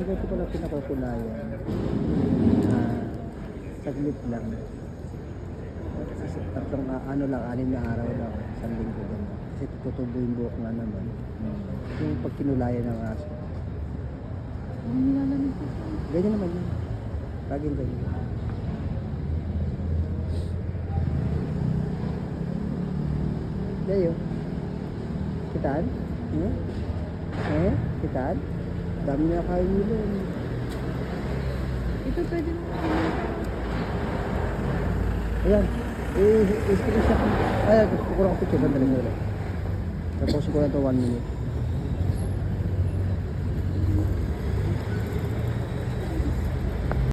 ganito pala pinakukulayan. Saglit lang. Tatlong ano lang, 6 na araw lang. Isang linggo lang. Kasi tutubo yung buhok nga naman. Yung pag kinulayan ng aso. Ang nilalamig ko. Ganyan naman yun. Laging ganyan. Gayo. Kitaan? Kitaan? Dami na kayo nila. Ito pwede mo. Ayan. I-screenshot ko. Ayan, gusto ko lang picture. Sandali mo ulit. Tapos ko na ito 1 minute.